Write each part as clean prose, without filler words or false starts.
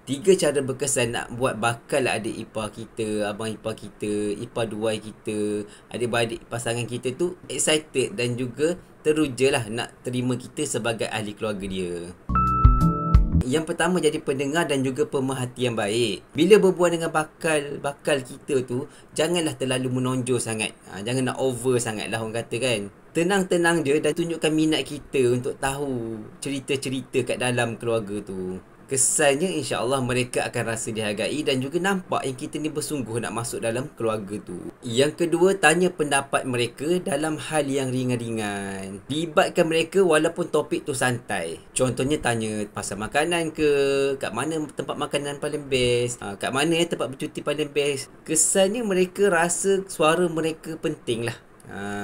Tiga cara berkesan nak buat bakal adik ipar kita, abang ipar kita, ipar duai kita, adik-beradik pasangan kita tu excited dan juga teruja lah nak terima kita sebagai ahli keluarga dia. Yang pertama, jadi pendengar dan juga pemerhati yang baik. Bila berbual dengan bakal kita tu, janganlah terlalu menonjol sangat. Jangan nak over sangat lah orang kata kan. Tenang-tenang je dan tunjukkan minat kita untuk tahu cerita-cerita kat dalam keluarga tu. Kesannya insya-Allah mereka akan rasa dihargai dan juga nampak yang kita ni bersungguh nak masuk dalam keluarga tu. Yang kedua, tanya pendapat mereka dalam hal yang ringan-ringan. Libatkan mereka walaupun topik tu santai. Contohnya tanya pasal makanan ke, kat mana tempat makanan paling best, kat mana tempat bercuti paling best. Kesannya mereka rasa suara mereka penting lah.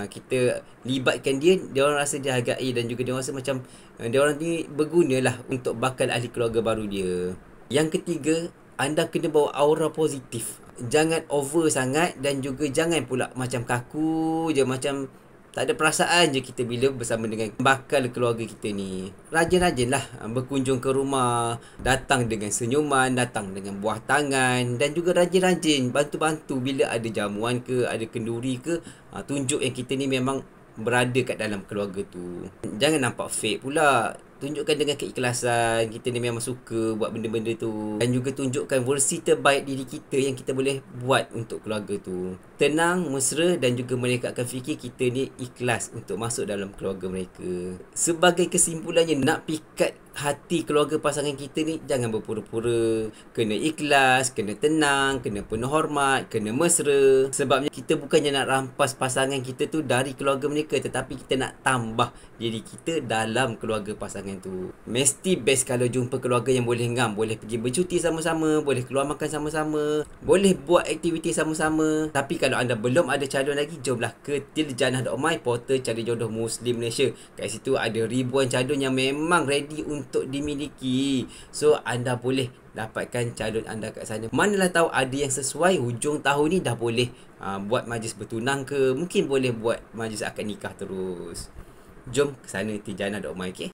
Kita libatkan dia orang rasa dihargai dan juga dia rasa macam dia orang ni berguna lah untuk bakal ahli keluarga baru dia. Yang ketiga, anda kena bawa aura positif. Jangan over sangat dan juga jangan pula macam kaku je, macam tak ada perasaan je kita bila bersama dengan bakal keluarga kita ni. Rajin-rajinlah berkunjung ke rumah, datang dengan senyuman, datang dengan buah tangan dan juga rajin-rajin bantu-bantu bila ada jamuan ke, ada kenduri ke. Tunjuk yang kita ni memang berada kat dalam keluarga tu. Jangan nampak fake pula. Tunjukkan dengan keikhlasan kita ni memang suka buat benda-benda tu. Dan juga tunjukkan versi terbaik diri kita yang kita boleh buat untuk keluarga tu. Tenang, mesra dan juga mereka akan fikir kita ni ikhlas untuk masuk dalam keluarga mereka. Sebagai kesimpulannya, nak pikat hati keluarga pasangan kita ni, jangan berpura-pura. Kena ikhlas, kena tenang, kena penuh hormat, kena mesra. Sebabnya kita bukannya nak rampas pasangan kita tu dari keluarga mereka, tetapi kita nak tambah diri kita dalam keluarga pasangan tu. Mesti best kalau jumpa keluarga yang boleh ngam, boleh pergi bercuti sama-sama, boleh keluar makan sama-sama, boleh buat aktiviti sama-sama. Tapi kalau anda belum ada calon lagi, jomlah ke tiljannah.my, portal cari jodoh Muslim Malaysia. Kat situ ada ribuan calon yang memang ready untuk dimiliki. So anda boleh dapatkan calon anda kat sana. Manalah tahu ada yang sesuai, hujung tahun ni dah boleh buat majlis bertunang ke, mungkin boleh buat majlis akad nikah terus. Jom ke sana tiljannah.my, okay?